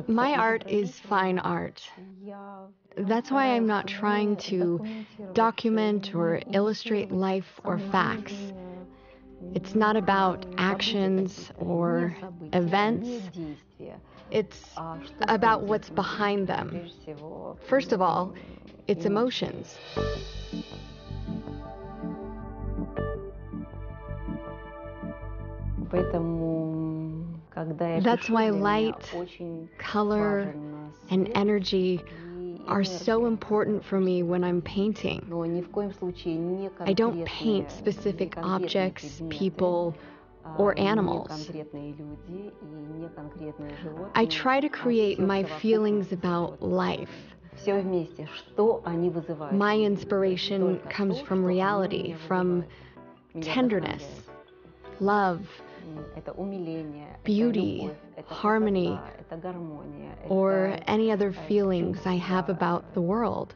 My art is fine art. That's why I'm not trying to document or illustrate life or facts. It's not about actions or events. It's about what's behind them. First of all, it's emotions. That's why light, color, and energy are so important for me when I'm painting. I don't paint specific objects, people, or animals. I try to create my feelings about life. My inspiration comes from reality, from tenderness, love, beauty, harmony, or any other feelings I have about the world.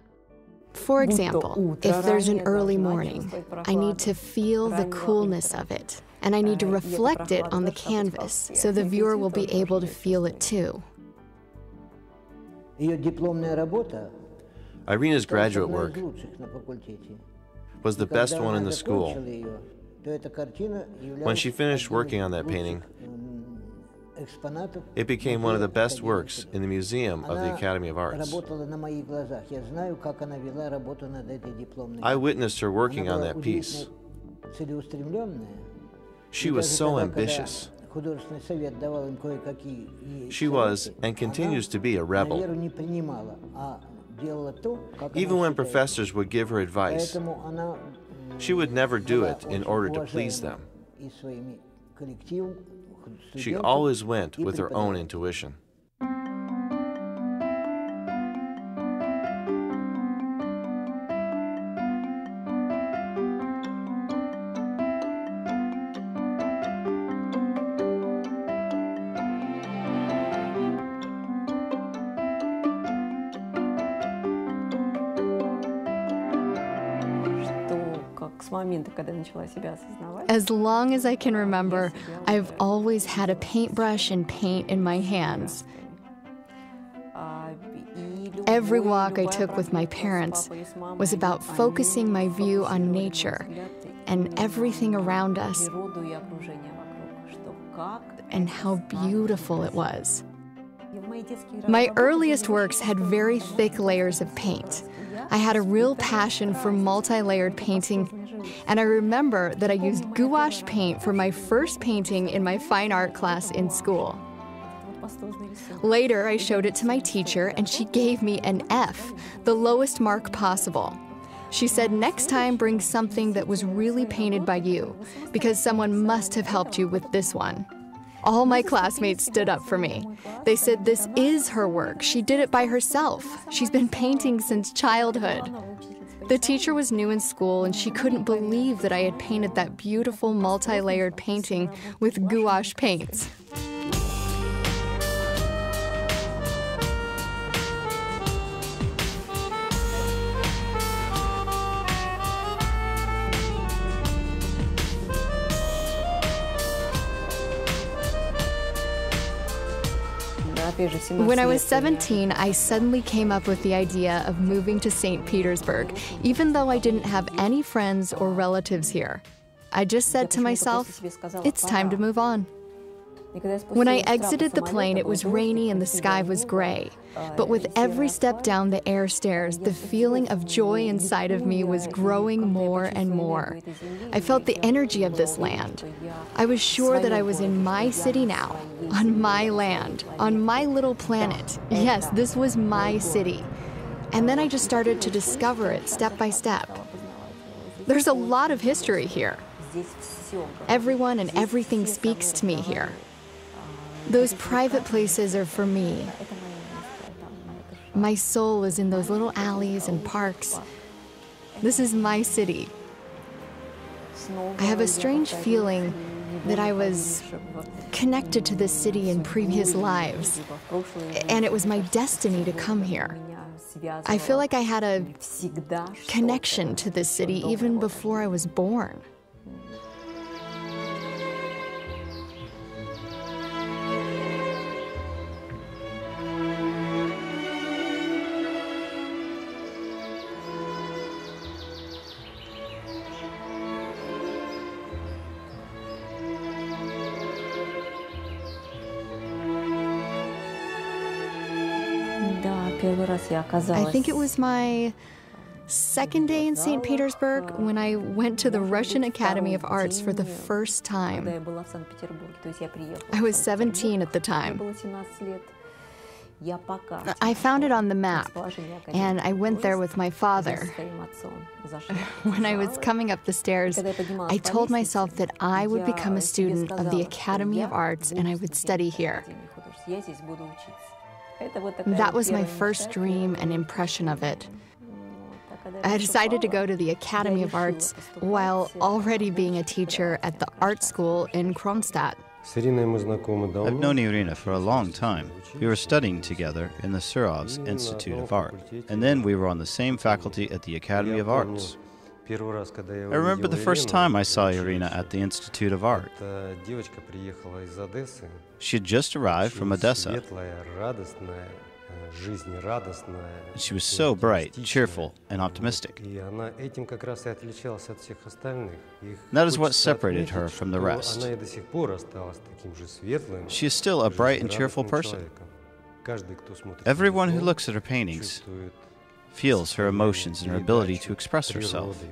For example, if there's an early morning, I need to feel the coolness of it, and I need to reflect it on the canvas so the viewer will be able to feel it too. Irina's graduate work was the best one in the school. When she finished working on that painting, it became one of the best works in the Museum of the Academy of Arts. I witnessed her working on that piece. She was so ambitious. She was and continues to be a rebel. Even when professors would give her advice, she would never do it in order to please them. She always went with her own intuition. As long as I can remember, I've always had a paintbrush and paint in my hands. Every walk I took with my parents was about focusing my view on nature and everything around us and how beautiful it was. My earliest works had very thick layers of paint. I had a real passion for multi-layered painting, and I remember that I used gouache paint for my first painting in my fine art class in school. Later, I showed it to my teacher, and she gave me an F, the lowest mark possible. She said next time bring something that was really painted by you, because someone must have helped you with this one. All my classmates stood up for me. They said this is her work. She did it by herself. She's been painting since childhood. The teacher was new in school, and she couldn't believe that I had painted that beautiful multi-layered painting with gouache paints. When I was 17, I suddenly came up with the idea of moving to St. Petersburg, even though I didn't have any friends or relatives here. I just said to myself, it's time to move on. When I exited the plane, it was rainy and the sky was gray. But with every step down the air stairs, the feeling of joy inside of me was growing more and more. I felt the energy of this land. I was sure that I was in my city now, on my land, on my little planet. Yes, this was my city. And then I just started to discover it step by step. There's a lot of history here. Everyone and everything speaks to me here. Those private places are for me. My soul is in those little alleys and parks. This is my city. I have a strange feeling that I was connected to this city in previous lives, and it was my destiny to come here. I feel like I had a connection to this city even before I was born. I think it was my second day in St. Petersburg when I went to the Russian Academy of Arts for the first time. I was 17 at the time. I found it on the map, and I went there with my father. When I was coming up the stairs, I told myself that I would become a student of the Academy of Arts and I would study here. That was my first dream and impression of it. I decided to go to the Academy of Arts while already being a teacher at the art school in Kronstadt. I've known Irina for a long time. We were studying together in the Surov's Institute of Art, and then we were on the same faculty at the Academy of Arts. I remember the first time I saw Irina at the Institute of Art. She had just arrived from Odessa. She was so bright, cheerful, and optimistic. That is what separated her from the rest. She is still a bright and cheerful person. Everyone who looks at her paintings feels her emotions and her ability to express herself.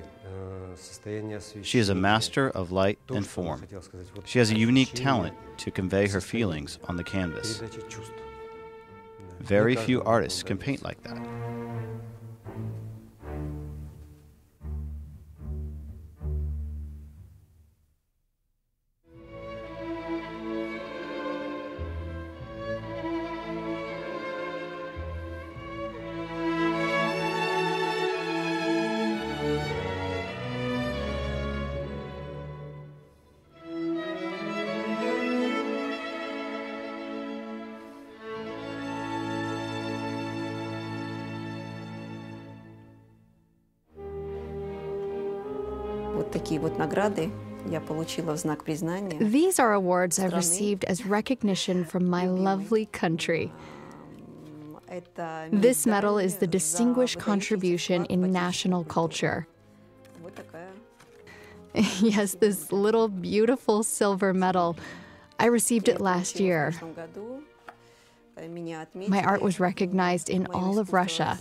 She is a master of light and form. She has a unique talent to convey her feelings on the canvas. Very few artists can paint like that. These are awards I've received as recognition from my lovely country. This medal is the Distinguished Contribution in National Culture. Yes, this little beautiful silver medal. I received it last year. My art was recognized in all of Russia.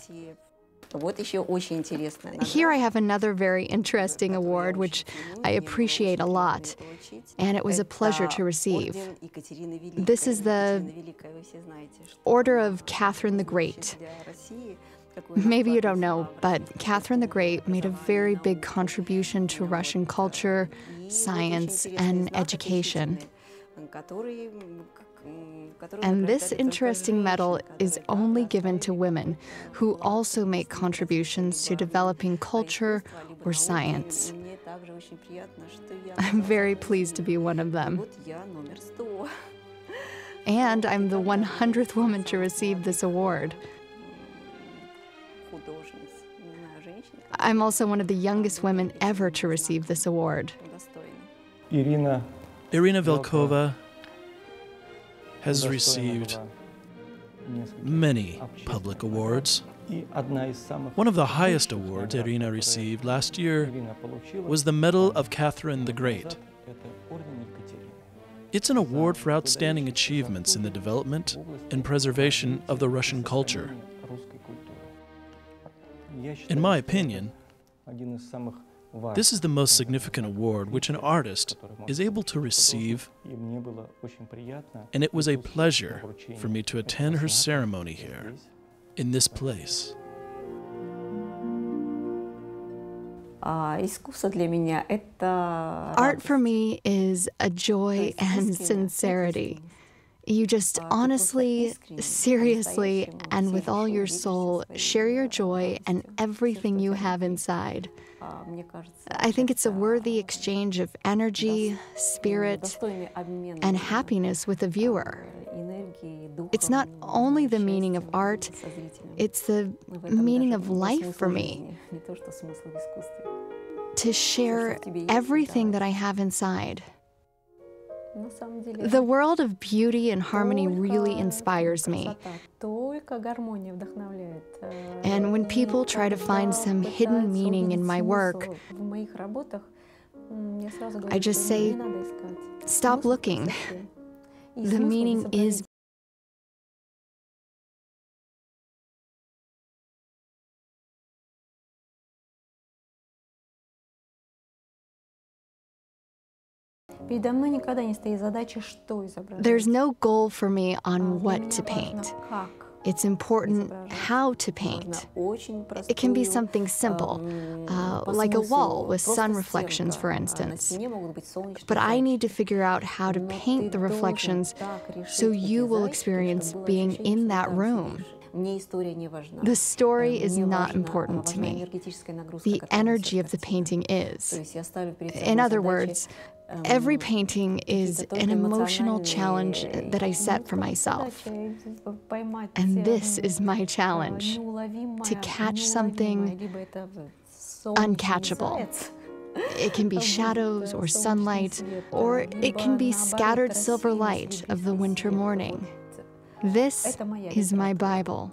Here I have another very interesting award, which I appreciate a lot, and it was a pleasure to receive. This is the Order of Catherine the Great. Maybe you don't know, but Catherine the Great made a very big contribution to Russian culture, science, and education. And this interesting medal is only given to women who also make contributions to developing culture or science. I'm very pleased to be one of them. And I'm the 100th woman to receive this award. I'm also one of the youngest women ever to receive this award. Irina Velcova has received many public awards. One of the highest awards Irina received last year was the Medal of Catherine the Great. It's an award for outstanding achievements in the development and preservation of the Russian culture. In my opinion, this is the most significant award which an artist is able to receive, and it was a pleasure for me to attend her ceremony here, in this place. Art for me is a joy and sincerity. You just honestly, seriously, and with all your soul, share your joy and everything you have inside. I think it's a worthy exchange of energy, spirit, and happiness with the viewer. It's not only the meaning of art, it's the meaning of life for me. To share everything that I have inside. The world of beauty and harmony really inspires me. And when people try to find some hidden meaning in my work, I just say, stop looking. The meaning is There's no goal for me on what to paint. It's important how to paint. It can be something simple, like a wall with sun reflections, for instance. But I need to figure out how to paint the reflections so you will experience being in that room. The story is not important to me. The energy of the painting is. In other words, every painting is an emotional challenge that I set for myself. And this is my challenge, to catch something uncatchable. It can be shadows or sunlight, or it can be scattered silver light of the winter morning. This is my Bible.